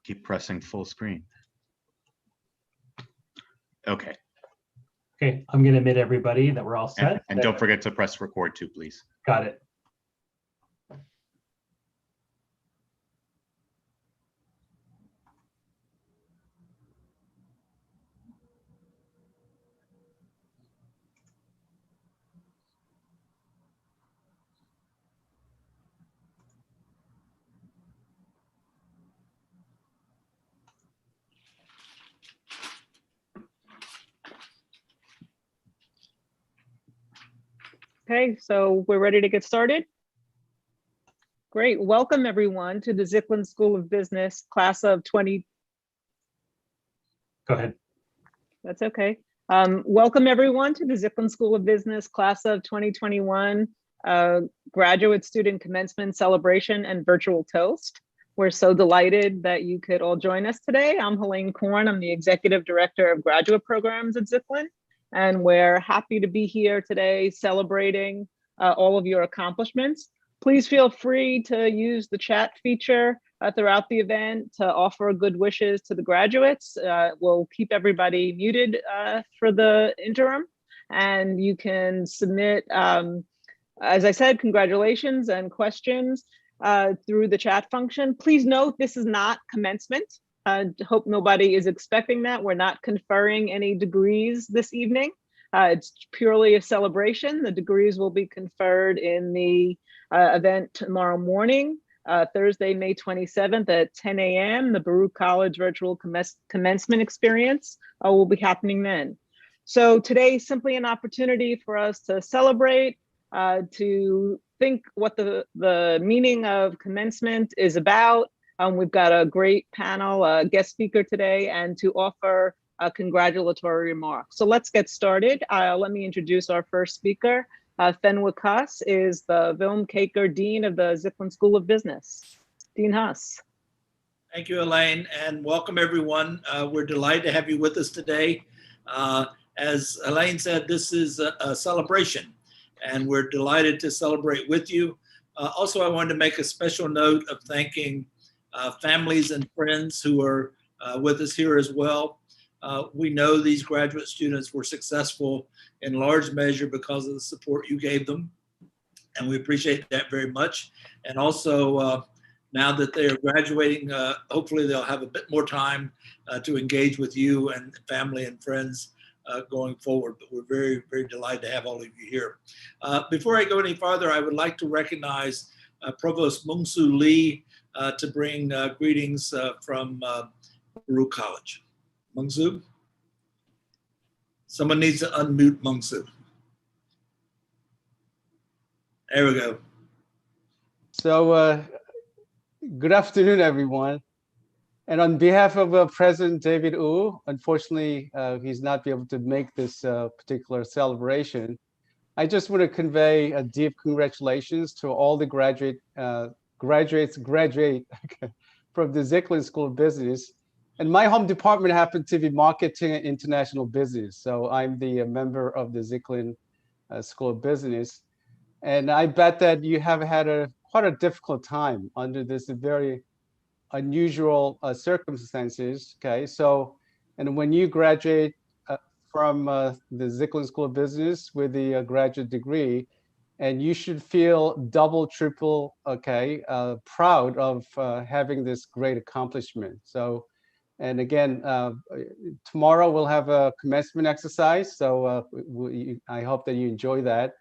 keep pressing full screen. Okay. Okay, I'm going to admit everybody that we're all set. And don't forget to press record too, please. Got it. Okay, so we're ready to get started. Great. Welcome everyone to the Zicklin School of Business class of 20. Go ahead. That's okay. Welcome everyone to the Zicklin School of Business class of 2021 graduate student commencement celebration and virtual toast. We're so delighted that you could all join us today. I'm Helene Korn. I'm the Executive Director of Graduate Programs at Zicklin. And we're happy to be here today celebrating all of your accomplishments. Please feel free to use the chat feature throughout the event to offer good wishes to the graduates. We'll keep everybody muted for the interim, and you can submit, as I said, congratulations and questions through the chat function. Please note this is not commencement. Hope nobody is expecting that. We're not conferring any degrees this evening. It's purely a celebration. The degrees will be conferred in the event tomorrow morning, Thursday, May 27th at 10 a.m. The Baruch College Virtual Commencement Experience will be happening then. So today is simply an opportunity for us to celebrate, to think what the meaning of commencement is about. We've got a great panel, guest speaker today, and to offer a congratulatory remark. So let's get started. Let me introduce our first speaker. Fenwick Huss is the Wilm Kaker Dean of the Zicklin School of Business. Dean Huss. Thank you, Elaine, and welcome everyone. We're delighted to have you with us today. As Elaine said, this is a celebration, and we're delighted to celebrate with you. Also, I wanted to make a special note of thanking families and friends who are with us here as well. We know these graduate students were successful in large measure because of the support you gave them, and we appreciate that very much. And also, now that they are graduating, hopefully they'll have a bit more time to engage with you and family and friends going forward. But we're very, very delighted to have all of you here. Before I go any farther, I would like to recognize Provost Mungsu Lee to bring greetings from Baruch College. Mungsu? Someone needs to unmute Mungsu. There we go. So good afternoon, everyone. And on behalf of President David Wu, unfortunately, he's not be able to make this particular celebration. I just want to convey a deep congratulations to all the graduates from the Zicklin School of Business. And my home department happened to be marketing and international business. So I'm the member of the Zicklin School of Business. And I bet that you have had quite a difficult time under this very unusual circumstances. Okay, so, and when you graduate from the Zicklin School of Business with the graduate degree, and you should feel double, triple, okay, proud of having this great accomplishment. So, and again, tomorrow we'll have a commencement exercise. So I hope that you enjoy that.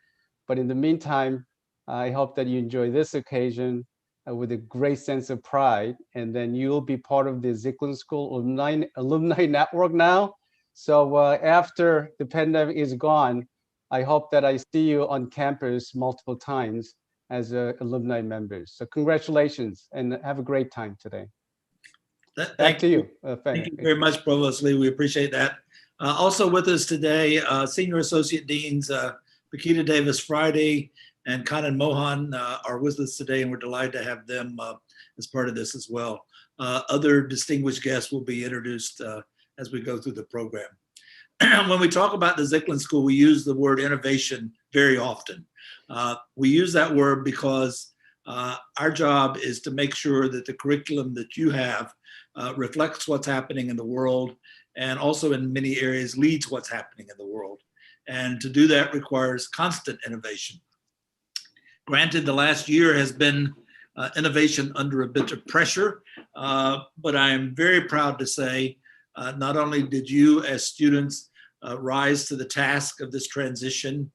But in the meantime, I hope that you enjoy this occasion with a great sense of pride. And then you'll be part of the Zicklin School alumni network now. So after the pandemic is gone, I hope that I see you on campus multiple times as alumni members. So congratulations and have a great time today. Back to you. Thank you very much, Provost Lee. We appreciate that. Also with us today, Senior Associate Deans Pakita Davis Friday and Kanan Mohan are with us today, and we're delighted to have them as part of this as well. Other distinguished guests will be introduced as we go through the program. When we talk about the Zicklin School, we use the word innovation very often. We use that word because our job is to make sure that the curriculum that you have reflects what's happening in the world, and also in many areas leads what's happening in the world. And to do that requires constant innovation. Granted, the last year has been innovation under a bit of pressure, but I am very proud to say not only did you as students rise to the task of this transition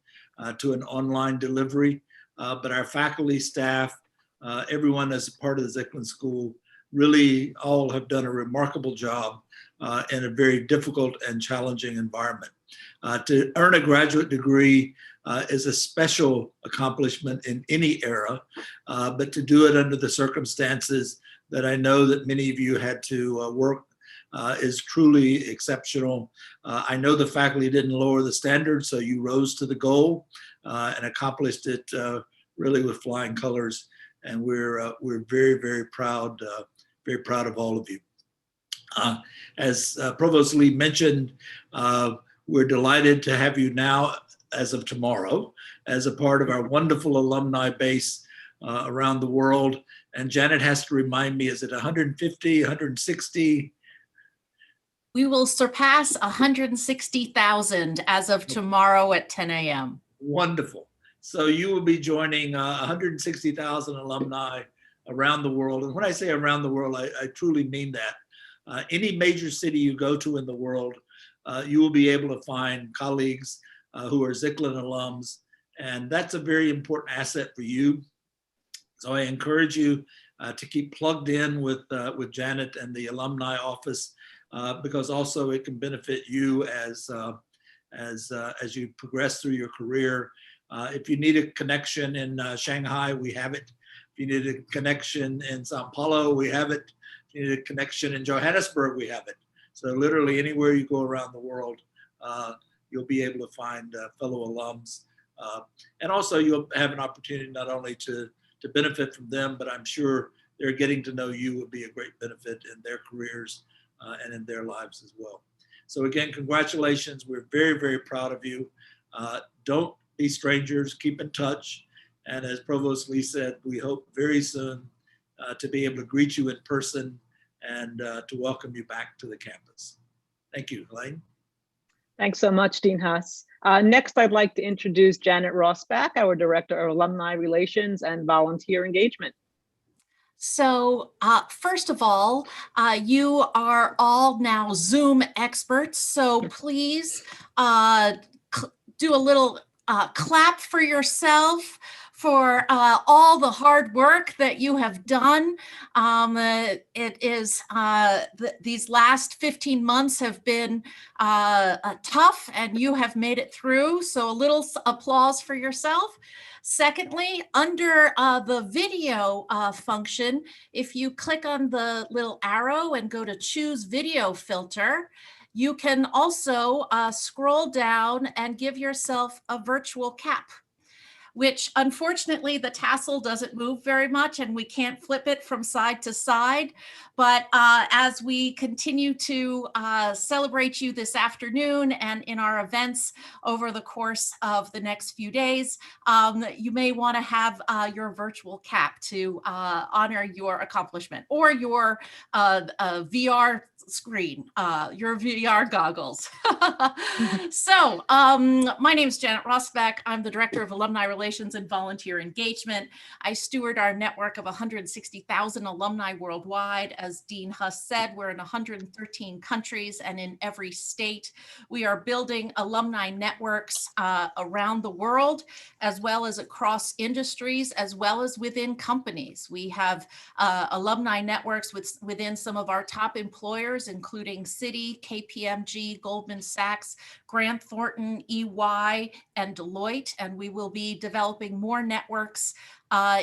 to an online delivery, but our faculty, staff, everyone as a part of the Zicklin School really all have done a remarkable job in a very difficult and challenging environment. To earn a graduate degree is a special accomplishment in any era, but to do it under the circumstances that I know that many of you had to work is truly exceptional. I know the faculty didn't lower the standard, so you rose to the goal and accomplished it really with flying colors. And we're very, very proud of all of you. As Provost Lee mentioned, we're delighted to have you now, as of tomorrow, as a part of our wonderful alumni base around the world. And Janet has to remind me, is it 150, 160? We will surpass 160,000 as of tomorrow at 10 a.m. Wonderful. So you will be joining 160,000 alumni around the world. And when I say around the world, I truly mean that. Any major city you go to in the world, you will be able to find colleagues who are Zicklin alums. And that's a very important asset for you. So I encourage you to keep plugged in with Janet and the alumni office, because also it can benefit you as you progress through your career. If you need a connection in Shanghai, we have it. If you need a connection in Sao Paulo, we have it. If you need a connection in Johannesburg, we have it. So literally anywhere you go around the world, you'll be able to find fellow alums. And also you'll have an opportunity not only to benefit from them, but I'm sure they're getting to know you will be a great benefit in their careers and in their lives as well. So again, congratulations. We're very, very proud of you. Don't be strangers, keep in touch. And as Provost Lee said, we hope very soon to be able to greet you in person and to welcome you back to the campus. Thank you, Elaine. Thanks so much, Dean Huss. Next, I'd like to introduce Janet Rossbach, our Director of Alumni Relations and Volunteer Engagement. So first of all, you are all now Zoom experts. So please do a little clap for yourself for all the hard work that you have done. It is, these last 15 months have been tough and you have made it through. So a little applause for yourself. Secondly, under the video function, if you click on the little arrow and go to choose video filter, you can also scroll down and give yourself a virtual cap, which unfortunately the tassel doesn't move very much and we can't flip it from side to side. But as we continue to celebrate you this afternoon and in our events over the course of the next few days, you may want to have your virtual cap to honor your accomplishment, or your VR screen, your VR goggles. So my name is Janet Rosbeck. I'm the Director of Alumni Relations and Volunteer Engagement. I steward our network of 160,000 alumni worldwide. As Dean Huss said, we're in 113 countries and in every state. We are building alumni networks around the world, as well as across industries, as well as within companies. We have alumni networks within some of our top employers, including Citi, KPMG, Goldman Sachs, Grant Thornton, EY, and Deloitte. And we will be developing more networks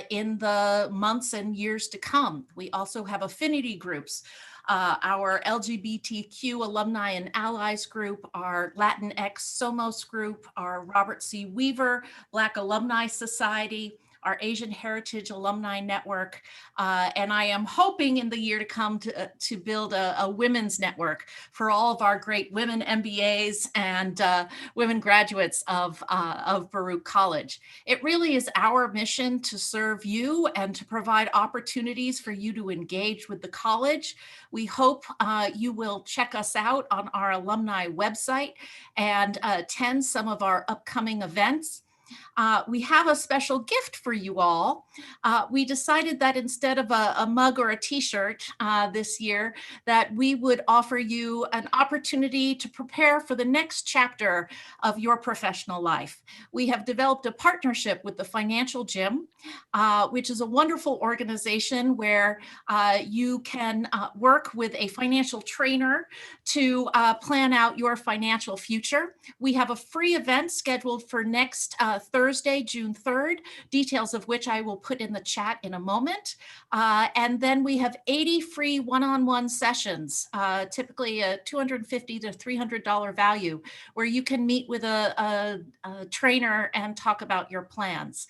in the months and years to come. We also have affinity groups. Our LGBTQ Alumni and Allies group, our Latinx Somos group, our Robert C. Weaver Black Alumni Society, our Asian Heritage Alumni Network, and I am hoping in the year to come to build a women's network for all of our great women MBAs and women graduates of Baruch College. It really is our mission to serve you and to provide opportunities for you to engage with the college. We hope you will check us out on our alumni website and attend some of our upcoming events. We have a special gift for you all. We decided that instead of a mug or a t-shirt this year, that we would offer you an opportunity to prepare for the next chapter of your professional life. We have developed a partnership with the Financial Gym, which is a wonderful organization where you can work with a financial trainer to plan out your financial future. We have a free event scheduled for next Thursday, June 3rd, details of which I will put in the chat in a moment. And then we have 80 free one-on-one sessions, typically a $250 to $300 value, where you can meet with a trainer and talk about your plans.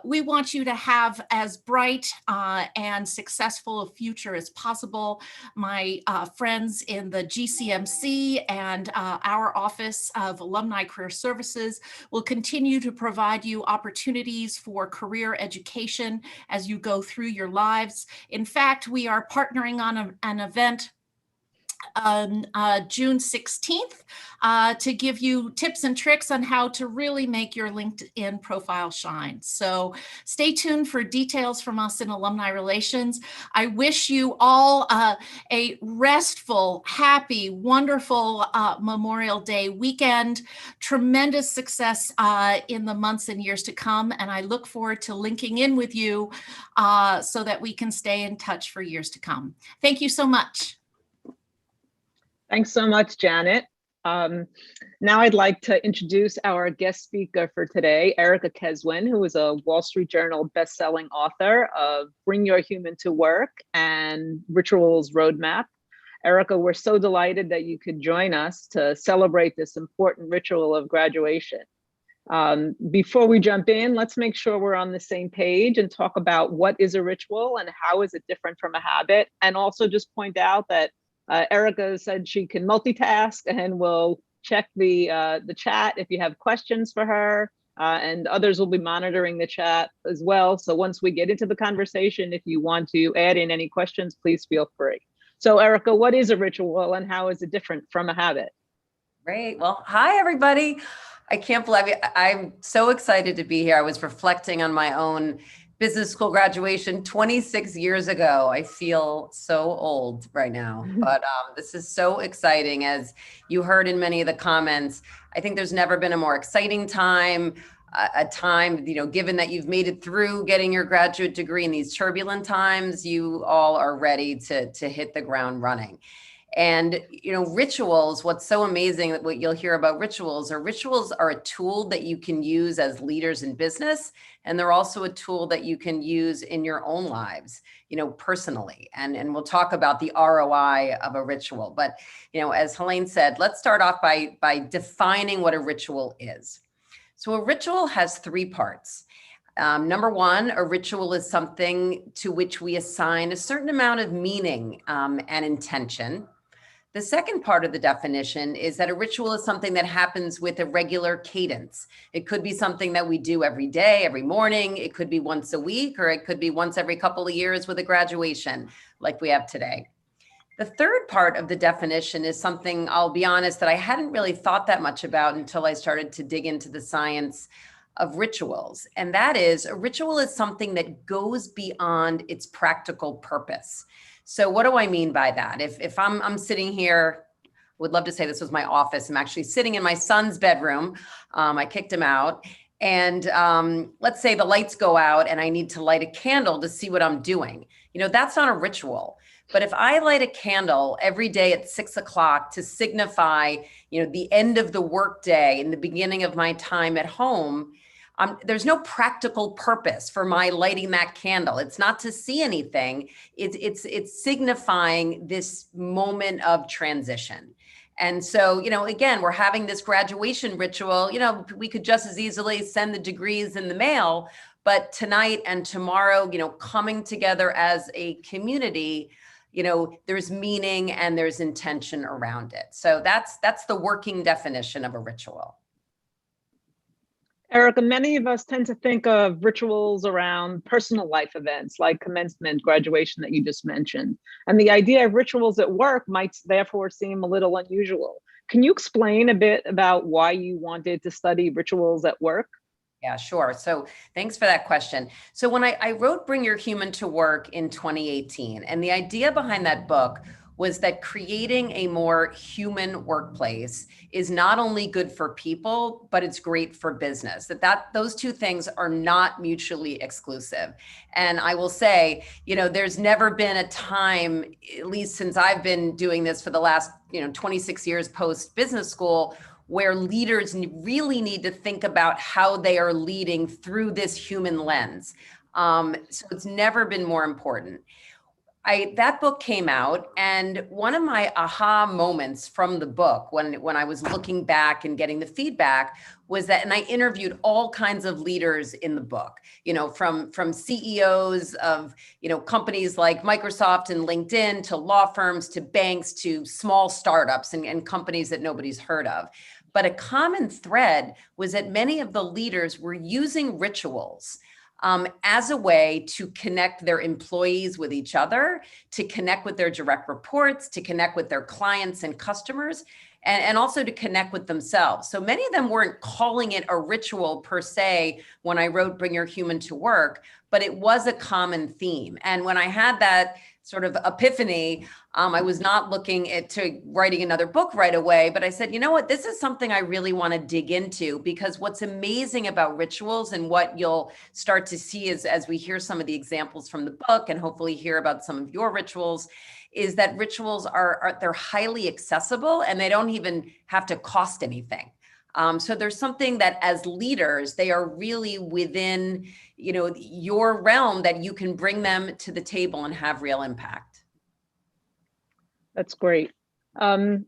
We want you to have as bright and successful a future as possible. My friends in the GCMC and our Office of Alumni Career Services will continue to provide you opportunities for career education as you go through your lives. In fact, we are partnering on an event on June 16th to give you tips and tricks on how to really make your LinkedIn profile shine. So stay tuned for details from us in Alumni Relations. I wish you all a restful, happy, wonderful Memorial Day weekend, tremendous success in the months and years to come. And I look forward to linking in with you so that we can stay in touch for years to come. Thank you so much. Thanks so much, Janet. Now I'd like to introduce our guest speaker for today, Erica Keswin, who is a Wall Street Journal bestselling author of Bring Your Human to Work and Rituals Roadmap. Erica, we're so delighted that you could join us to celebrate this important ritual of graduation. Before we jump in, let's make sure we're on the same page and talk about what is a ritual and how is it different from a habit, and also just point out that Erica said she can multitask and will check the chat if you have questions for her, and others will be monitoring the chat as well. So once we get into the conversation, if you want to add in any questions, please feel free. So Erica, what is a ritual and how is it different from a habit? Great. Well, hi, everybody. I can't believe it. I'm so excited to be here. I was reflecting on my own business school graduation 26 years ago. I feel so old right now, but this is so exciting. As you heard in many of the comments, I think there's never been a more exciting time, a time, given that you've made it through getting your graduate degree in these turbulent times, you all are ready to hit the ground running. And, rituals, what's so amazing that what you'll hear about rituals are a tool that you can use as leaders in business. And they're also a tool that you can use in your own lives, personally. And we'll talk about the ROI of a ritual. But, as Helene said, let's start off by defining what a ritual is. So a ritual has three parts. Number one, a ritual is something to which we assign a certain amount of meaning and intention. The second part of the definition is that a ritual is something that happens with a regular cadence. It could be something that we do every day, every morning. It could be once a week, or it could be once every couple of years with a graduation like we have today. The third part of the definition is something, I'll be honest, that I hadn't really thought that much about until I started to dig into the science of rituals. And that is, a ritual is something that goes beyond its practical purpose. So what do I mean by that? If I'm sitting here, would love to say this was my office. I'm actually sitting in my son's bedroom. I kicked him out. And let's say the lights go out and I need to light a candle to see what I'm doing. That's not a ritual. But if I light a candle every day at 6 o'clock to signify, the end of the workday and the beginning of my time at home, there's no practical purpose for my lighting that candle. It's not to see anything. It's signifying this moment of transition. And so, again, we're having this graduation ritual. We could just as easily send the degrees in the mail, But tonight and tomorrow, coming together as a community, there's meaning and there's intention around it. So that's the working definition of a ritual. Erica, many of us tend to think of rituals around personal life events like commencement, graduation that you just mentioned. And the idea of rituals at work might therefore seem a little unusual. Can you explain a bit about why you wanted to study rituals at work? Yeah, sure. So thanks for that question. So when I wrote Bring Your Human to Work in 2018, and the idea behind that book was that creating a more human workplace is not only good for people, but it's great for business. That those two things are not mutually exclusive. And I will say, there's never been a time, at least since I've been doing this for the last, 26 years post business school, where leaders really need to think about how they are leading through this human lens. So it's never been more important. That book came out, and one of my aha moments from the book when I was looking back and getting the feedback was that, and I interviewed all kinds of leaders in the book, from CEOs of, companies like Microsoft and LinkedIn, to law firms, to banks, to small startups and companies that nobody's heard of. But a common thread was that many of the leaders were using rituals as a way to connect their employees with each other, to connect with their direct reports, to connect with their clients and customers, and also to connect with themselves. So many of them weren't calling it a ritual per se when I wrote Bring Your Human to Work, but it was a common theme. And when I had that sort of epiphany, I was not looking to writing another book right away, but I said, you know what, this is something I really want to dig into, because what's amazing about rituals, and what you'll start to see as we hear some of the examples from the book and hopefully hear about some of your rituals, is that rituals they're highly accessible and they don't even have to cost anything. So there's something that as leaders, they are really within, your realm, that you can bring them to the table and have real impact. That's great. As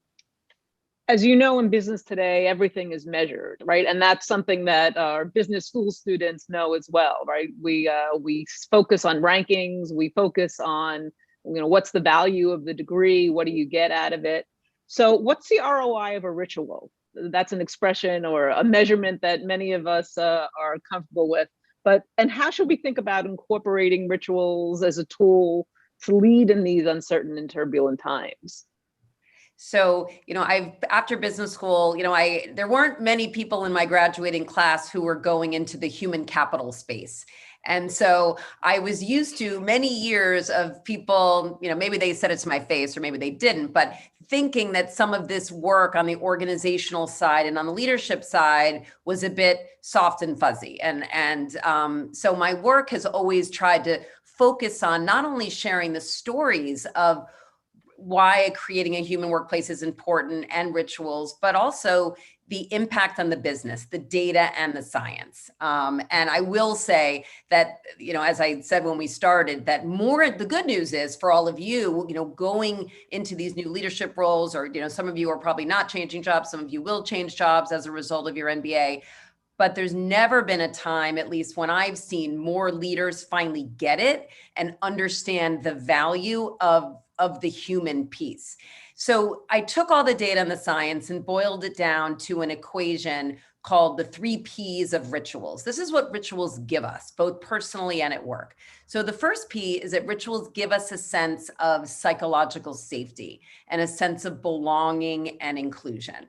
you know, in business today, everything is measured, right? And that's something that our business school students know as well, right? We focus on rankings, we focus on, what's the value of the degree, what do you get out of it? So what's the ROI of a ritual? That's an expression or a measurement that many of us are comfortable with. And how should we think about incorporating rituals as a tool to lead in these uncertain and turbulent times? So, after business school, there weren't many people in my graduating class who were going into the human capital space. And so I was used to many years of people, maybe they said it to my face or maybe they didn't, but thinking that some of this work on the organizational side and on the leadership side was a bit soft and fuzzy. So my work has always tried to focus on not only sharing the stories of why creating a human workplace is important and rituals, but also the impact on the business, the data and the science. And I will say that, as I said when we started, that the good news is for all of you, going into these new leadership roles, or, some of you are probably not changing jobs, some of you will change jobs as a result of your MBA. But there's never been a time, at least when I've seen, more leaders finally get it and understand the value of the human piece. So I took all the data and the science and boiled it down to an equation called the 3 Ps of rituals. This is what rituals give us, both personally and at work. So the first P is that rituals give us a sense of psychological safety and a sense of belonging and inclusion.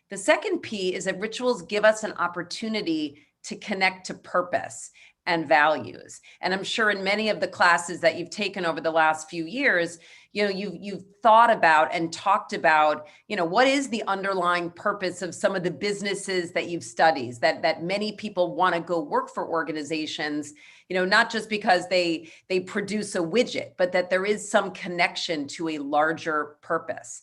The second P is that rituals give us an opportunity to connect to purpose and values. And I'm sure in many of the classes that you've taken over the last few years, you've thought about and talked about, what is the underlying purpose of some of the businesses that you've studied, that many people want to go work for organizations, not just because they produce a widget, but that there is some connection to a larger purpose.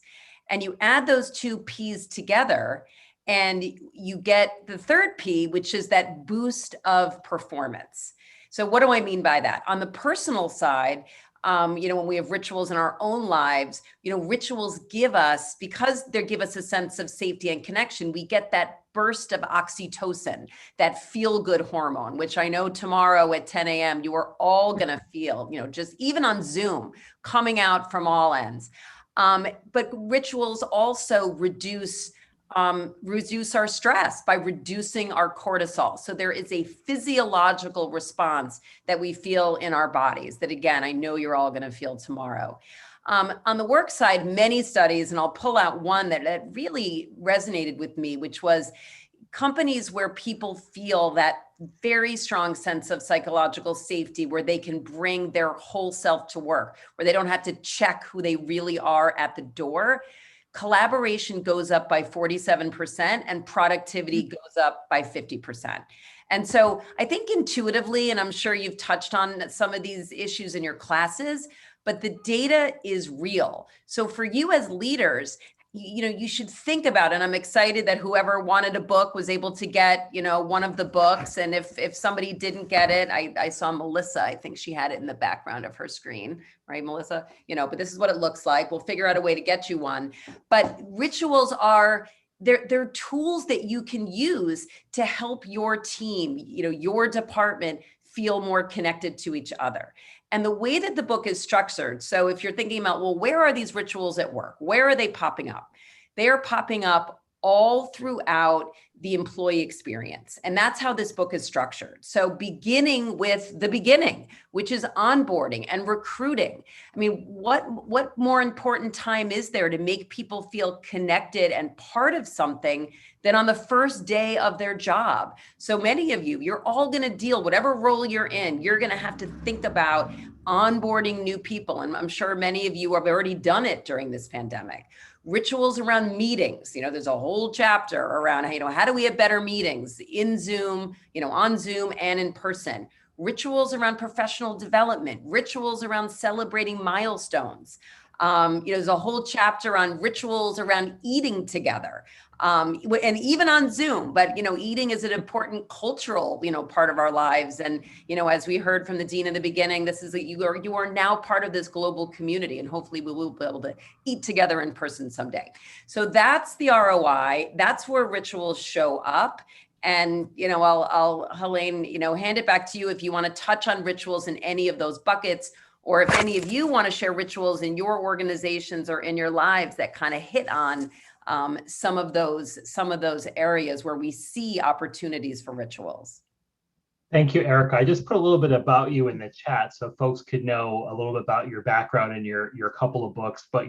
And you add those 2 Ps together, and you get the third P, which is that boost of performance. So what do I mean by that? On the personal side, when we have rituals in our own lives, rituals give us, because they give us a sense of safety and connection, we get that burst of oxytocin, that feel-good hormone, which I know tomorrow at 10 a.m. you are all going to feel, just even on Zoom, coming out from all ends. But rituals also reduce our stress by reducing our cortisol. So there is a physiological response that we feel in our bodies that, again, I know you're all going to feel tomorrow. On the work side, many studies, and I'll pull out one that really resonated with me, which was companies where people feel that very strong sense of psychological safety, where they can bring their whole self to work, where they don't have to check who they really are at the door. Collaboration goes up by 47% and productivity goes up by 50%. And so I think intuitively, and I'm sure you've touched on some of these issues in your classes, but the data is real. So for you as leaders, you should think about it. And I'm excited that whoever wanted a book was able to get, one of the books. And if somebody didn't get it, I saw Melissa, I think she had it in the background of her screen, right, Melissa? But this is what it looks like. We'll figure out a way to get you one. But rituals are, they're tools that you can use to help your team, your department feel more connected to each other. And the way that the book is structured, so if you're thinking about, well, where are these rituals at work? Where are they popping up? They are popping up all throughout the employee experience. And that's how this book is structured. So beginning with the beginning, which is onboarding and recruiting. I mean, what more important time is there to make people feel connected and part of something than on the first day of their job? So many of you, you're all going to deal, whatever role you're in, you're going to have to think about onboarding new people. And I'm sure many of you have already done it during this pandemic. Rituals around meetings. There's a whole chapter around, how do we have better meetings in Zoom, on Zoom and in person. Rituals around professional development, rituals around celebrating milestones. There's a whole chapter on rituals around eating together, and even on Zoom, but, eating is an important cultural, part of our lives. And, as we heard from the dean in the beginning, this is that you are now part of this global community, and hopefully we will be able to eat together in person someday. So that's the ROI. That's where rituals show up. And, I'll Helene, hand it back to you if you want to touch on rituals in any of those buckets, or if any of you want to share rituals in your organizations or in your lives that kind of hit on some of those areas where we see opportunities for rituals. Thank you, Erica. I just put a little bit about you in the chat so folks could know a little bit about your background and your couple of books, but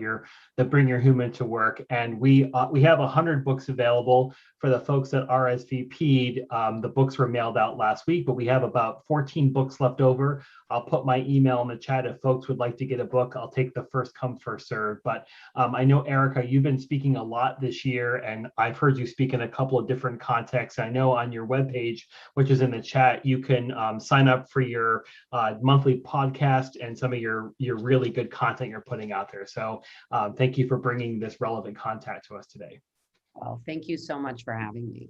that Bring Your Human to Work. And we have 100 books available for the folks that RSVP'd. The books were mailed out last week, but we have about 14 books left over. I'll put my email in the chat if folks would like to get a book. I'll take the first come, first serve. But I know, Erica, you've been speaking a lot this year, and I've heard you speak in a couple of different contexts. I know on your webpage, which is in the chat, you can sign up for your monthly podcast and some of your really good content you're putting out there. So thank you for bringing this relevant content to us today. Well, thank you so much for having me.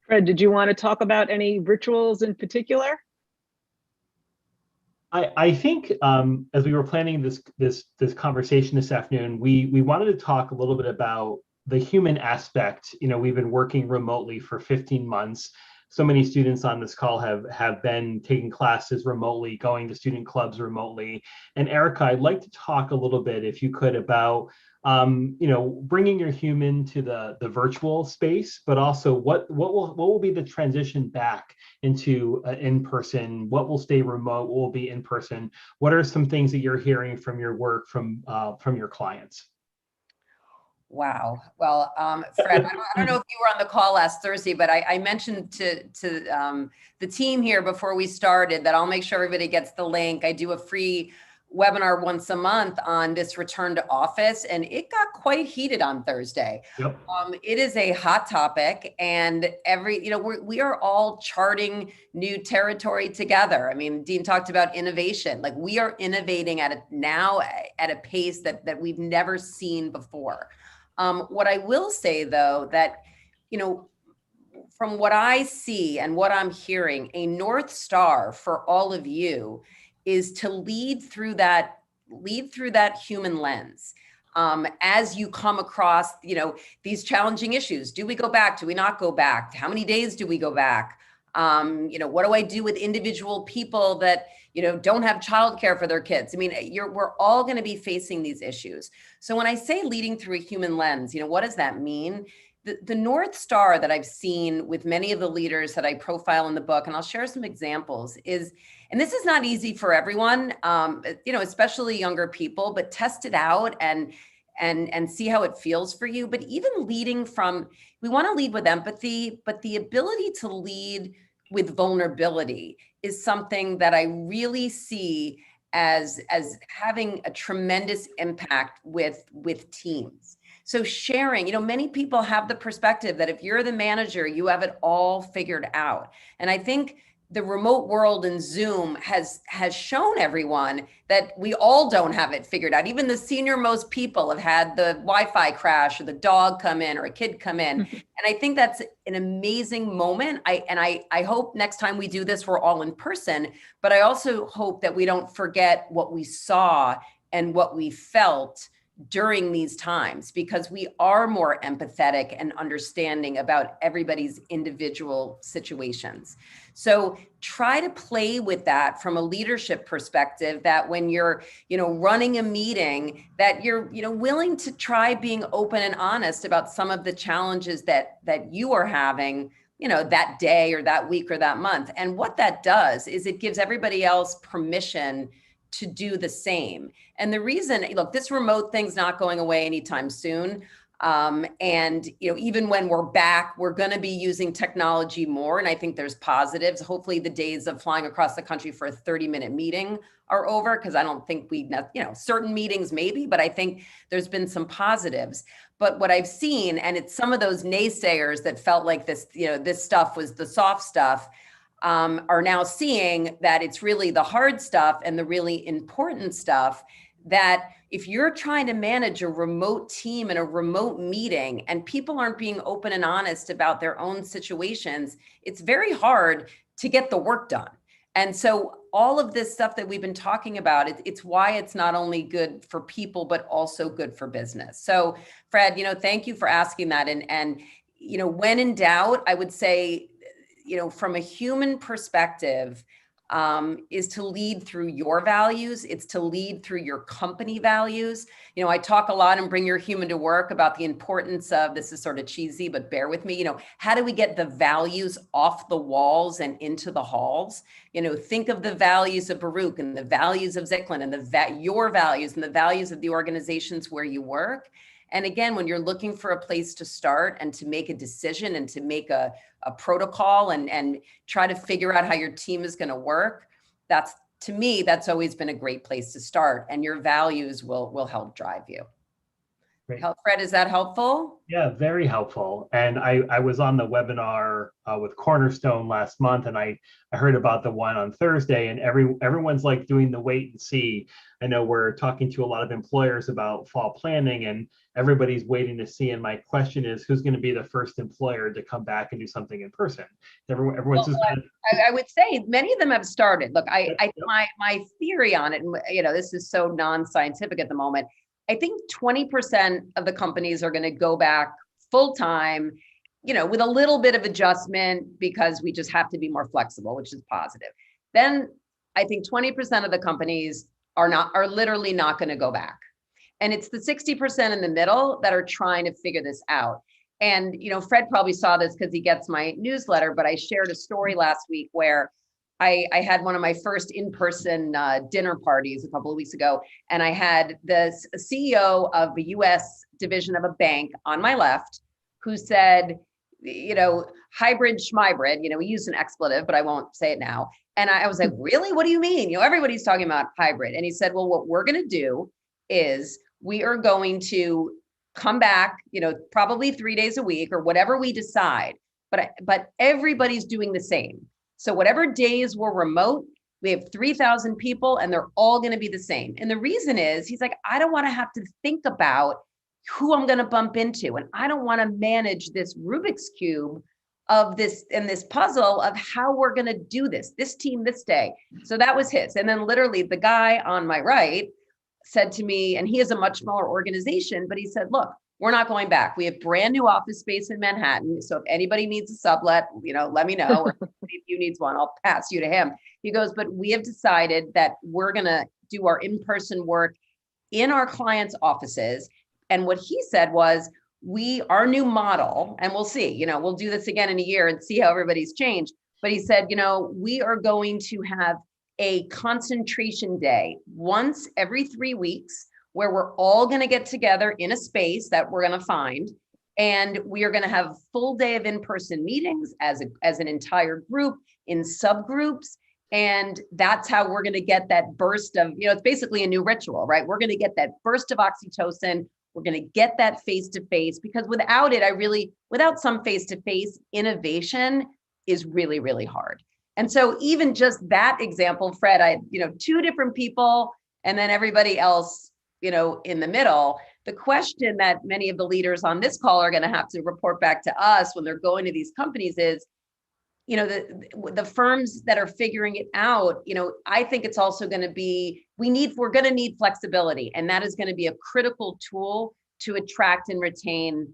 Fred, did you want to talk about any rituals in particular? I think as we were planning this conversation this afternoon, we wanted to talk a little bit about the human aspect. We've been working remotely for 15 months. So many students on this call have been taking classes remotely, going to student clubs remotely. And Erica, I'd like to talk a little bit, if you could, about bringing your human to the virtual space, but also what will be the transition back into in person? What will stay remote? What will be in person? What are some things that you're hearing from your work from your clients? Wow. Well, Fred, I don't know if you were on the call last Thursday, but I mentioned to the team here before we started that I'll make sure everybody gets the link. I do a free webinar once a month on this return to office, and it got quite heated on Thursday. Yep. It is a hot topic, and we are all charting new territory together. I mean, Dean talked about innovation. Like, we are innovating at a pace that we've never seen before. What I will say, though, that, from what I see and what I'm hearing, a North Star for all of you is to lead through that human lens. as you come across, these challenging issues. Do we go back? Do we not go back? How many days do we go back? What do I do with individual people that, don't have childcare for their kids? I mean, we're all going to be facing these issues. So when I say leading through a human lens, what does that mean? The North Star that I've seen with many of the leaders that I profile in the book, and I'll share some examples, is, and this is not easy for everyone, especially younger people, but test it out and see how it feels for you. But even leading from, we want to lead with empathy, but the ability to lead with vulnerability is something that I really see as having a tremendous impact with teams. So sharing, many people have the perspective that if you're the manager, you have it all figured out. And I think the remote world and Zoom has shown everyone that we all don't have it figured out. Even the senior most people have had the Wi-Fi crash or the dog come in or a kid come in. And I think that's an amazing moment. I hope next time we do this, we're all in person, but I also hope that we don't forget what we saw and what we felt during these times, because we are more empathetic and understanding about everybody's individual situations. So try to play with that from a leadership perspective, that when you're, running a meeting, that you're, willing to try being open and honest about some of the challenges that you are having, that day or that week or that month. And what that does is it gives everybody else permission to do the same. And the reason, look, this remote thing's not going away anytime soon. And even when we're back, we're going to be using technology more. And I think there's positives. Hopefully the days of flying across the country for a 30-minute meeting are over, because I don't think certain meetings maybe, but I think there's been some positives. But what I've seen, and it's some of those naysayers that felt like this, this stuff was the soft stuff, are now seeing that it's really the hard stuff and the really important stuff, that if you're trying to manage a remote team in a remote meeting and people aren't being open and honest about their own situations, it's very hard to get the work done. And so all of this stuff that we've been talking about, it's why it's not only good for people, but also good for business. So Fred, thank you for asking that. And when in doubt, I would say, from a human perspective, is to lead through your values. It's to lead through your company values. I talk a lot and Bring Your Human to Work about the importance of, this is sort of cheesy, but bear with me, how do we get the values off the walls and into the halls? Think of the values of Baruch and the values of Zicklin and your values and the values of the organizations where you work. And again, when you're looking for a place to start and to make a decision and to make a protocol and try to figure out how your team is going to work, to me, that's always been a great place to start. And your values will help drive you. Great. Fred, is that helpful? Yeah, very helpful. And I was on the webinar with Cornerstone last month, and I heard about the one on Thursday, and everyone's like doing the wait and see. I know we're talking to a lot of employers about fall planning, and everybody's waiting to see. And my question is, who's going to be the first employer to come back and do something in person? Everyone's just kind of... I would say many of them have started. Look, my theory on it, this is so non-scientific at the moment. I think 20% of the companies are going to go back full time, with a little bit of adjustment because we just have to be more flexible, which is positive. Then I think 20% of the companies are literally not going to go back. And it's the 60% in the middle that are trying to figure this out. And, Fred probably saw this because he gets my newsletter, but I shared a story last week where I had one of my first in-person dinner parties a couple of weeks ago, and I had the CEO of the US division of a bank on my left who said, hybrid schmybrid, we use an expletive, but I won't say it now. And I was like, really? What do you mean? Everybody's talking about hybrid. And he said, well, what we're going to do is we are going to come back, probably 3 days a week or whatever we decide, but everybody's doing the same. So whatever days we're remote, we have 3,000 people and they're all going to be the same. And the reason is, he's like, I don't want to have to think about who I'm going to bump into. And I don't want to manage this Rubik's Cube of this and this puzzle of how we're going to do this team, this day. So that was his. And then literally the guy on my right said to me, and he is a much smaller organization, but he said, look, we're not going back. We have brand new office space in Manhattan. So if anybody needs a sublet, let me know. Or if you needs one, I'll pass you to him. He goes, but we have decided that we're going to do our in-person work in our clients' offices. And what he said was, our new model, and we'll see, we'll do this again in a year and see how everybody's changed. But he said, we are going to have a concentration day once every 3 weeks where we're all going to get together in a space that we're going to find. And we are going to have a full day of in-person meetings as an entire group in subgroups. And that's how we're going to get that burst of, it's basically a new ritual, right? We're going to get that burst of oxytocin. We're going to get that face-to-face, because without it, without some face-to-face, innovation is really, really hard. And so even just that example, Fred, I, 2 different people and then everybody else, in the middle. The question that many of the leaders on this call are going to have to report back to us when they're going to these companies is, the firms that are figuring it out, I think it's also going to be, we're going to need flexibility, and that is going to be a critical tool to attract and retain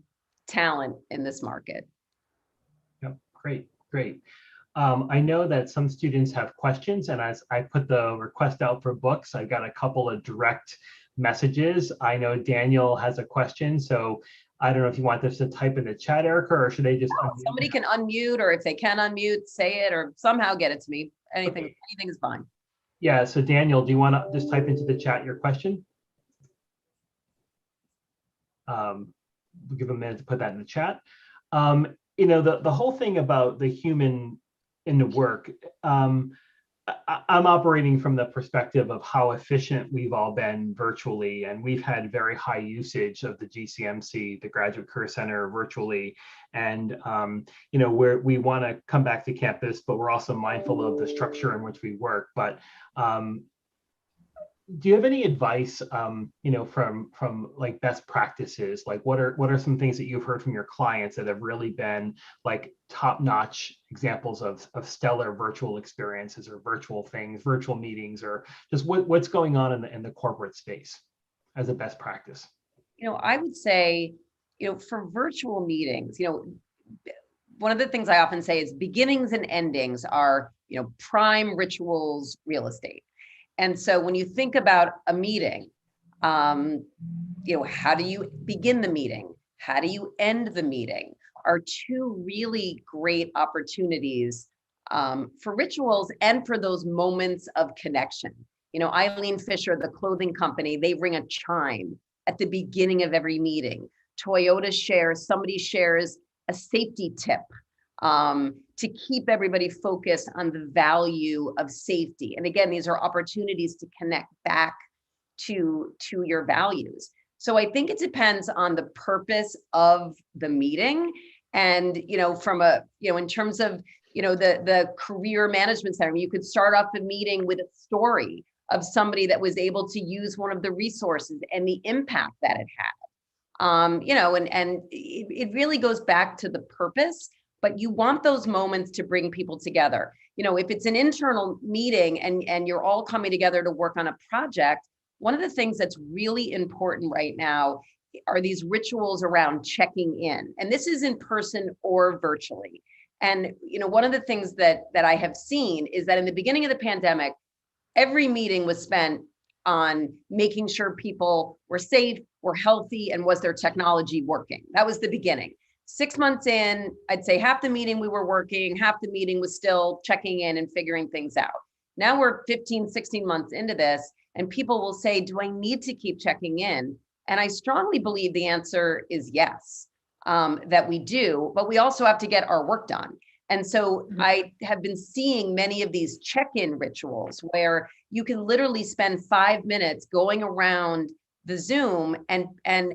talent in this market. Yep, great. I know that some students have questions, and as I put the request out for books, I got a couple of direct messages. I know Daniel has a question, so I don't know if you want this to type in the chat, Erica, or should they just unmute? Somebody can unmute, or if they can unmute, say it, or somehow get it to me. Anything is fine. Yeah, so Daniel, do you want to just type into the chat your question? We'll give a minute to put that in the chat. The whole thing about the human in the work, I'm operating from the perspective of how efficient we've all been virtually, and we've had very high usage of the GCMC, the Graduate Career Center, virtually. And we want to come back to campus, but we're also mindful of the structure in which we work. But do you have any advice, from like best practices? Like what are some things that you've heard from your clients that have really been like top-notch examples of stellar virtual experiences or virtual things, virtual meetings, or just what's going on in the corporate space as a best practice? I would say, for virtual meetings, one of the things I often say is beginnings and endings are, prime rituals real estate. And so when you think about a meeting, how do you begin the meeting? How do you end the meeting? Are 2 really great opportunities for rituals and for those moments of connection. Eileen Fisher, the clothing company, they ring a chime at the beginning of every meeting. Toyota somebody shares a safety tip to keep everybody focused on the value of safety. And again, these are opportunities to connect back to your values. So I think it depends on the purpose of the meeting. And, from in terms of, the career management center, you could start off the meeting with a story of somebody that was able to use one of the resources and the impact that it had. And it really goes back to the purpose. But you want those moments to bring people together. If it's an internal meeting and you're all coming together to work on a project, one of the things that's really important right now are these rituals around checking in. And this is in person or virtually. And, one of the things that I have seen is that in the beginning of the pandemic, every meeting was spent on making sure people were safe, were healthy, and was their technology working. That was the beginning. 6 months in, I'd say half the meeting we were working, half the meeting was still checking in and figuring things out. Now we're 15, 16 months into this, and people will say, do I need to keep checking in? And I strongly believe the answer is yes, that we do, but we also have to get our work done. And so I have been seeing many of these check-in rituals where you can literally spend 5 minutes going around the Zoom and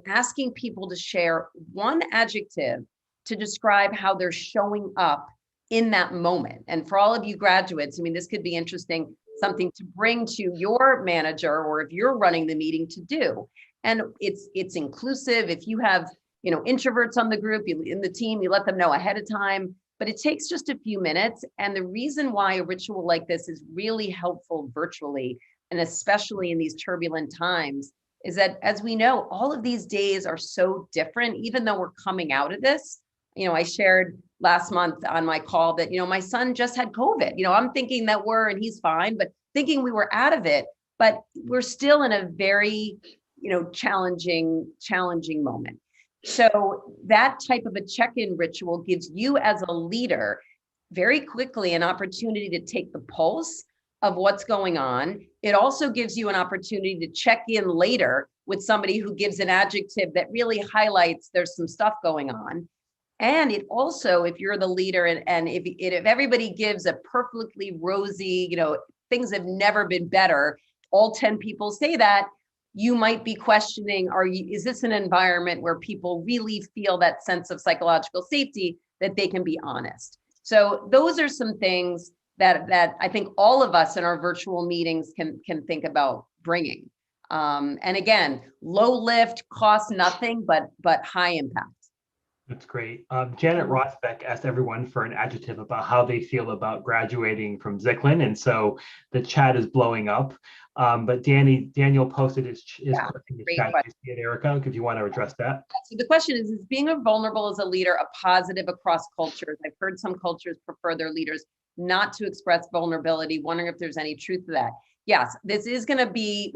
asking people to share one adjective to describe how they're showing up in that moment. And for all of you graduates, this could be interesting, something to bring to your manager, or if you're running the meeting, to do. And it's inclusive. If you have, introverts on the group, in the team, you let them know ahead of time, but it takes just a few minutes. And the reason why a ritual like this is really helpful virtually, and especially in these turbulent times, is that, as we know, all of these days are so different, even though we're coming out of this. I shared last month on my call that, my son just had COVID. I'm thinking that and he's fine, but thinking we were out of it, but we're still in a very, challenging moment. So that type of a check-in ritual gives you as a leader very quickly an opportunity to take the pulse of what's going on. It also gives you an opportunity to check in later with somebody who gives an adjective that really highlights there's some stuff going on. And it also, if you're the leader and if everybody gives a perfectly rosy, things have never been better, all 10 people say that, you might be questioning, is this an environment where people really feel that sense of psychological safety, that they can be honest? So those are some things that I think all of us in our virtual meetings can think about bringing. And again, low lift, costs nothing, but high impact. That's great. Janet Rosbeck asked everyone for an adjective about how they feel about graduating from Zicklin, and so the chat is blowing up. But Daniel posted his question in the chat. You see it, Erica, if you want to address that. So the question is being vulnerable as a leader a positive across cultures? I've heard some cultures prefer their leaders not to express vulnerability. Wondering if there's any truth to that. Yes, this is going to be,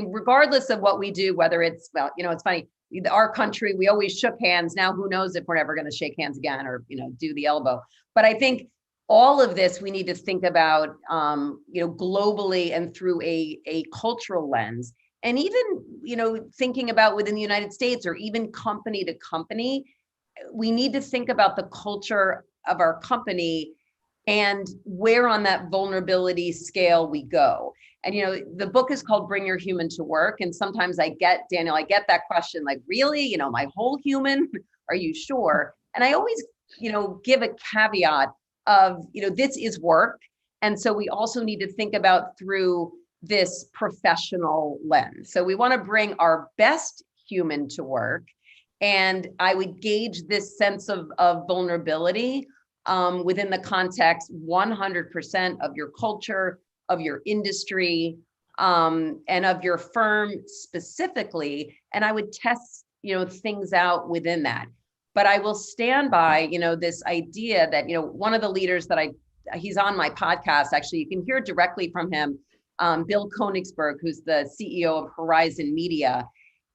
regardless of what we do, whether it's, it's funny, our country, we always shook hands. Now, who knows if we're ever going to shake hands again or, do the elbow. But I think all of this, we need to think about, globally and through a cultural lens. And even, thinking about within the United States or even company to company, we need to think about the culture of our company and where on that vulnerability scale we go. And, the book is called Bring Your Human to Work. And sometimes Daniel, I get that question, like, really, my whole human, are you sure? And I always, give a caveat of, this is work. And so we also need to think about through this professional lens. So we want to bring our best human to work. And I would gauge this sense of vulnerability within the context 100% of your culture, of your industry, and of your firm specifically. And I would test, things out within that. But I will stand by, this idea that, one of the leaders that he's on my podcast, actually, you can hear directly from him, Bill Koenigsberg, who's the CEO of Horizon Media,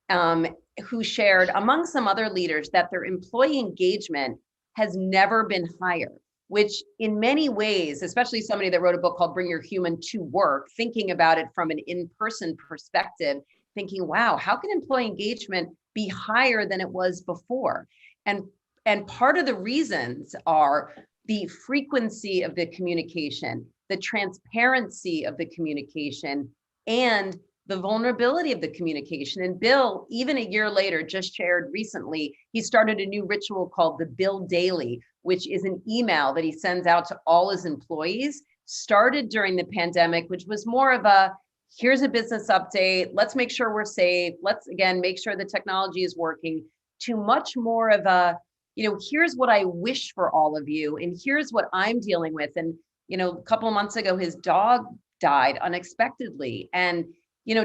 who shared, among some other leaders, that their employee engagement has never been higher, which in many ways, especially somebody that wrote a book called Bring Your Human to Work, thinking about it from an in-person perspective, thinking, wow, how can employee engagement be higher than it was before? And part of the reasons are the frequency of the communication, the transparency of the communication, and the vulnerability of the communication. And Bill, even a year later, just shared recently, he started a new ritual called the Bill Daily, which is an email that he sends out to all his employees, started during the pandemic, which was more of a, here's a business update, let's make sure we're safe, let's, again, make sure the technology is working, to much more of a, here's what I wish for all of you, and here's what I'm dealing with. And, a couple of months ago, his dog died unexpectedly. And,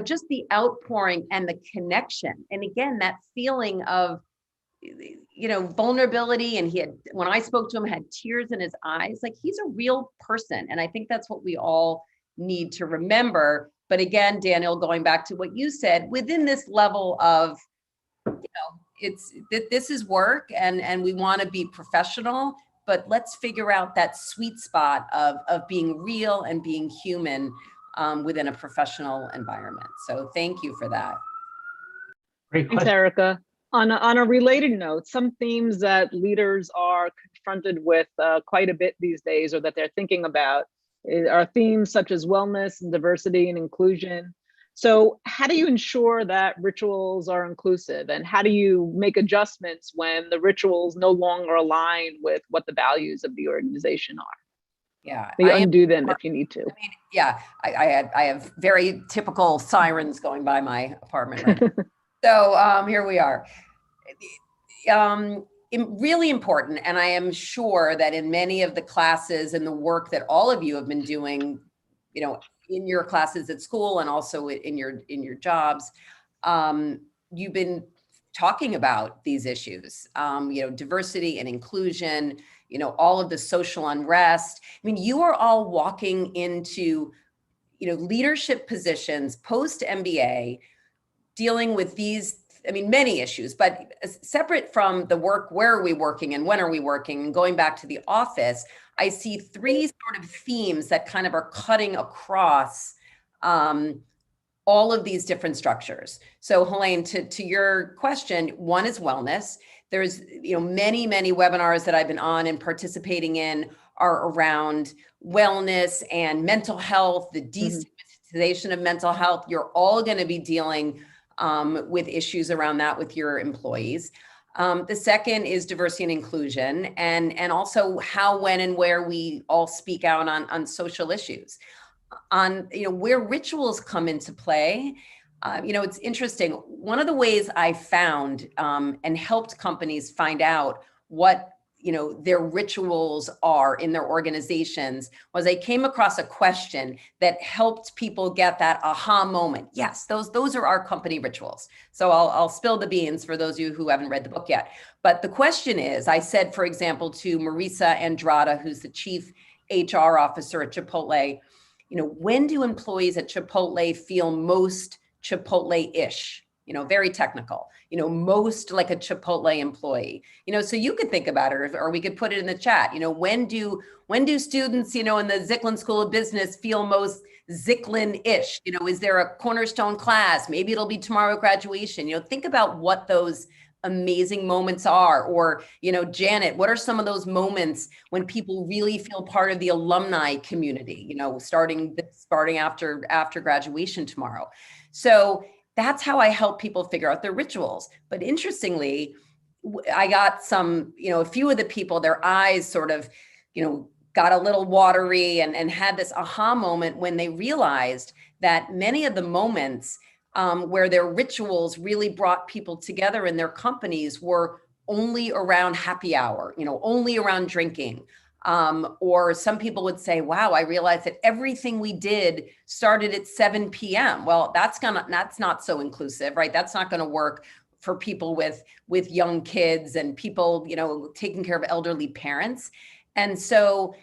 just the outpouring and the connection. And again, that feeling of, vulnerability. And when I spoke to him, had tears in his eyes, like he's a real person. And I think that's what we all need to remember. But again, Daniel, going back to what you said, within this level of, this is work and we want to be professional, but let's figure out that sweet spot of being real and being human within a professional environment. So thank you for that. Great Thanks, question. Erica. On a related note, some themes that leaders are confronted with quite a bit these days, or that they're thinking about, are themes such as wellness and diversity and inclusion. So how do you ensure that rituals are inclusive, and how do you make adjustments when the rituals no longer align with what the values of the organization are? Yeah, You undo them if you need to. I have very typical sirens going by my apartment right now. So here we are. Really important, and I am sure that in many of the classes and the work that all of you have been doing, in your classes at school and also in your jobs, you've been talking about these issues, diversity and inclusion, all of the social unrest. I mean, you are all walking into, leadership positions post MBA, dealing with these, many issues, but separate from the work, where are we working and when are we working, and going back to the office, I see three sort of themes that kind of are cutting across all of these different structures. So Helene, to your question, one is wellness. There's, many webinars that I've been on and participating in are around wellness and mental health, the destigmatization of mental health. You're all going to be dealing with issues around that with your employees. The second is diversity and inclusion, and also how, when, and where we all speak out on social issues. On where rituals come into play, it's interesting. One of the ways I found and helped companies find out what their rituals are in their organizations was I came across a question that helped people get that aha moment. Yes, those are our company rituals. So I'll spill the beans for those of you who haven't read the book yet. But the question is, I said, for example, to Marisa Andrada, who's the chief HR officer at Chipotle, when do employees at Chipotle feel most Chipotle-ish? Very technical, most like a Chipotle employee, so you could think about it, or we could put it in the chat, when do students, in the Zicklin School of Business feel most Zicklin-ish? Is there a cornerstone class? Maybe it'll be tomorrow graduation. Think about what those amazing moments are, or, Janet, what are some of those moments when people really feel part of the alumni community, starting after graduation tomorrow. So that's how I help people figure out their rituals. But interestingly, I got some, a few of the people, their eyes sort of, got a little watery and had this aha moment when they realized that many of the moments where their rituals really brought people together in their companies were only around happy hour, only around drinking. Or some people would say, wow, I realized that everything we did started at 7 p.m. Well, that's not so inclusive, right? That's not going to work for people with young kids and people, taking care of elderly parents. And so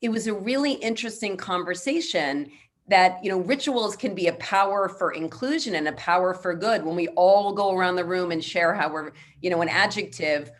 it was a really interesting conversation that, rituals can be a power for inclusion and a power for good when we all go around the room and share how we're, an adjective.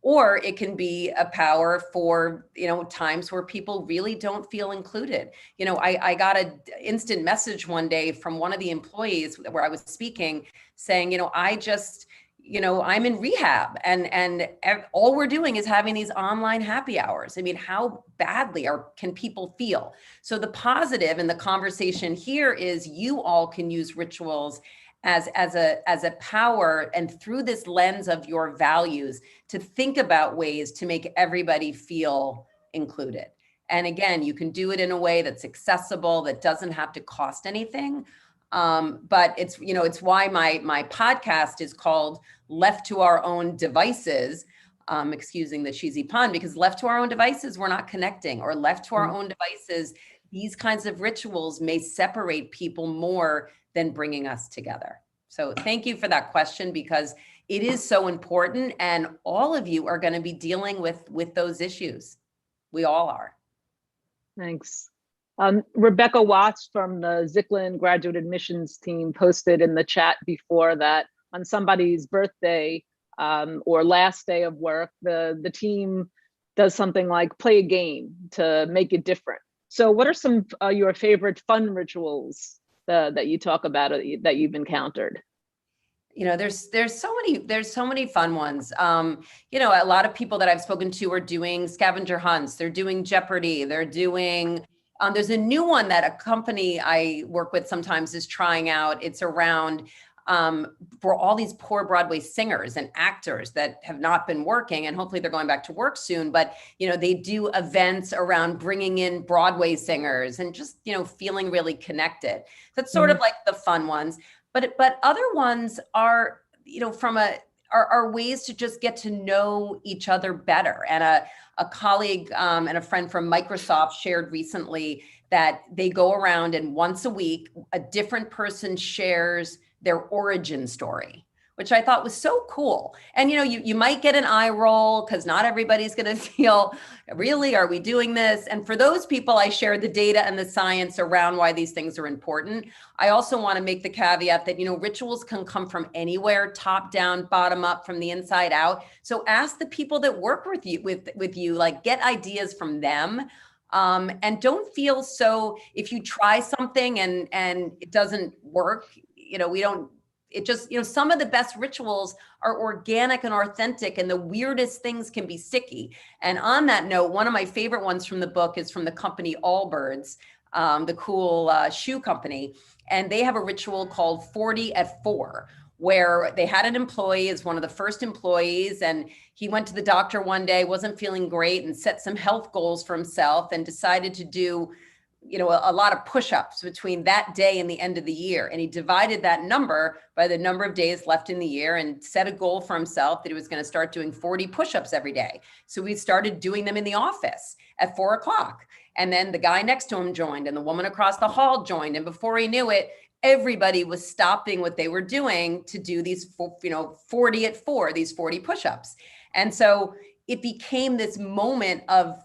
Or it can be a power for, times where people really don't feel included. I got an instant message one day from one of the employees where I was speaking saying, I'm in rehab and all we're doing is having these online happy hours. How badly can people feel? So the positive in the conversation here is you all can use rituals as a power, and through this lens of your values, to think about ways to make everybody feel included. And again, you can do it in a way that's accessible, that doesn't have to cost anything. But it's why my podcast is called Left to Our Own Devices, excusing the cheesy pun, because left to our own devices, we're not connecting, or left to our own devices, these kinds of rituals may separate people more than bringing us together. So thank you for that question, because it is so important, and all of you are going to be dealing with those issues. We all are. Thanks. Rebecca Watts from the Zicklin graduate admissions team posted in the chat before that on somebody's birthday or last day of work, the team does something like play a game to make it different. So what are some your favorite fun rituals that you talk about that you've encountered? There's so many fun ones. A lot of people that I've spoken to are doing scavenger hunts. They're doing Jeopardy. They're doing, there's a new one that a company I work with sometimes is trying out. It's around for all these poor Broadway singers and actors that have not been working, and hopefully they're going back to work soon, but they do events around bringing in Broadway singers and just feeling really connected. That's sort of like the fun ones, but other ones are are ways to just get to know each other better. And a colleague and a friend from Microsoft shared recently that they go around and once a week, a different person shares their origin story, which I thought was so cool. And, you might get an eye roll because not everybody's going to feel, really, are we doing this? And for those people, I shared the data and the science around why these things are important. I also want to make the caveat that, rituals can come from anywhere, top down, bottom up, from the inside out. So ask the people that work with you, like, get ideas from them. And don't feel so, if you try something and it doesn't work, some of the best rituals are organic and authentic, and the weirdest things can be sticky. And on that note, one of my favorite ones from the book is from the company Allbirds, the cool shoe company. And they have a ritual called 40 at 4, where they had an employee as one of the first employees, and he went to the doctor one day, wasn't feeling great, and set some health goals for himself and decided to do a lot of push-ups between that day and the end of the year. And he divided that number by the number of days left in the year and set a goal for himself that he was going to start doing 40 push-ups every day. So we started doing them in the office at 4 o'clock. And then the guy next to him joined, and the woman across the hall joined. And before he knew it, everybody was stopping what they were doing to do these, 40 at 4, these 40 push-ups. And so it became this moment of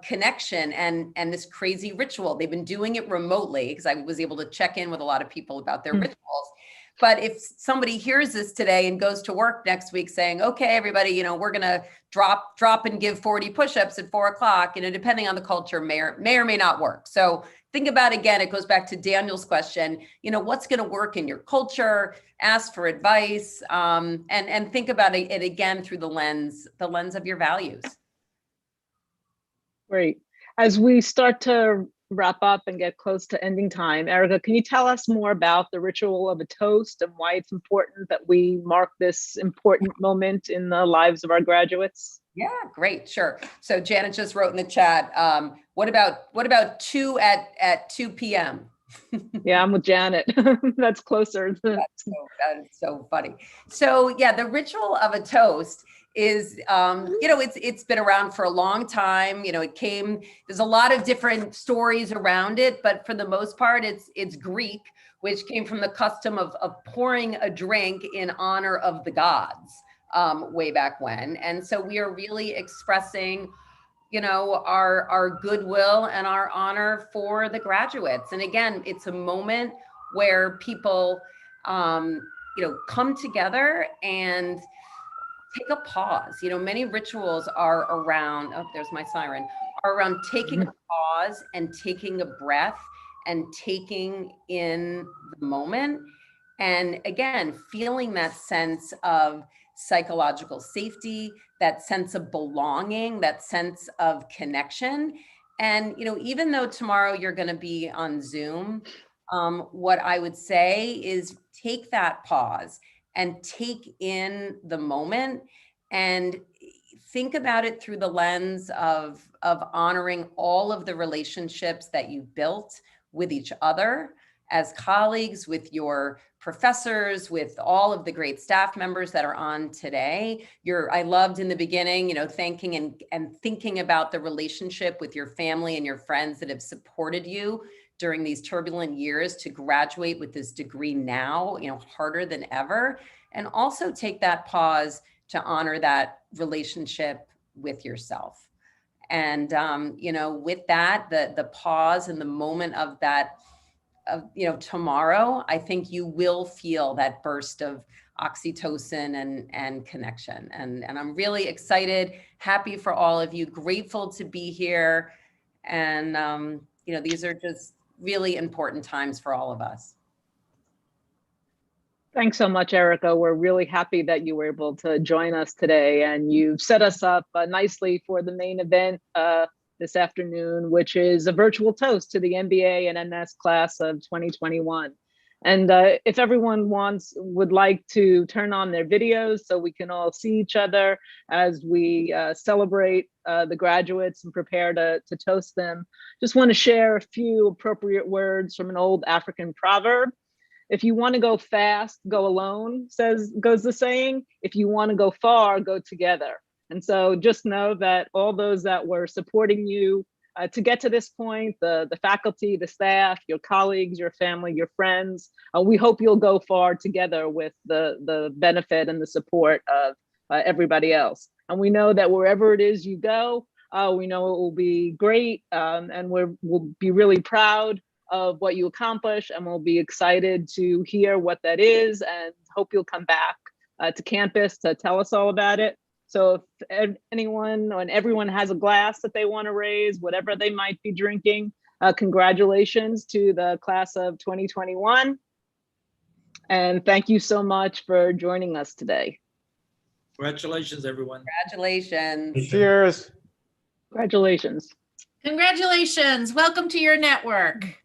connection and this crazy ritual. They've been doing it remotely because I was able to check in with a lot of people about their rituals. But if somebody hears this today and goes to work next week saying, okay, everybody, we're going to drop and give 40 push-ups at 4 o'clock, depending on the culture, may or may not work. So think about, again, it goes back to Daniel's question, what's going to work in your culture, ask for advice, and think about it again through the lens of your values. Great. As we start to wrap up and get close to ending time, Erica, can you tell us more about the ritual of a toast and why it's important that we mark this important moment in the lives of our graduates? Yeah, great, sure. So Janet just wrote in the chat, what about 2 at 2 p.m.? Yeah, I'm with Janet. That's closer. That is so funny. So yeah, the ritual of a toast is, it's been around for a long time. There's a lot of different stories around it, but for the most part, it's Greek, which came from the custom of pouring a drink in honor of the gods way back when. And so we are really expressing our goodwill and our honor for the graduates. And again, it's a moment where people, come together and take a pause. Many rituals are around, oh, there's my siren, are around taking a pause and taking a breath and taking in the moment. And again, feeling that sense of psychological safety, that sense of belonging, that sense of connection. And, even though tomorrow you're going to be on Zoom, what I would say is take that pause and take in the moment and think about it through the lens of honoring all of the relationships that you've built with each other as colleagues, with your professors, with all of the great staff members that are on today. I loved in the beginning, thanking and thinking about the relationship with your family and your friends that have supported you during these turbulent years to graduate with this degree now, harder than ever. And also take that pause to honor that relationship with yourself. And, with that, the pause and the moment of that, tomorrow, I think you will feel that burst of oxytocin and connection. And I'm really excited, happy for all of you, grateful to be here. And, these are just really important times for all of us. Thanks so much, Erica. We're really happy that you were able to join us today, and you've set us up nicely for the main event this afternoon, which is a virtual toast to the MBA and MS class of 2021. And if everyone would like to turn on their videos so we can all see each other as we celebrate the graduates and prepare to toast them, just want to share a few appropriate words from an old African proverb. If you want to go fast, go alone, goes the saying. If you want to go far, go together. And so just know that all those that were supporting you to get to this point, the faculty, the staff, your colleagues, your family, your friends. We hope you'll go far together with the benefit and the support of everybody else. And we know that wherever it is you go, we know it will be great, and we'll be really proud of what you accomplish, and we'll be excited to hear what that is, and hope you'll come back to campus to tell us all about it. So if anyone and everyone has a glass that they want to raise, whatever they might be drinking, congratulations to the class of 2021. And thank you so much for joining us today. Congratulations, everyone. Congratulations. Cheers. Congratulations. Congratulations. Welcome to your network.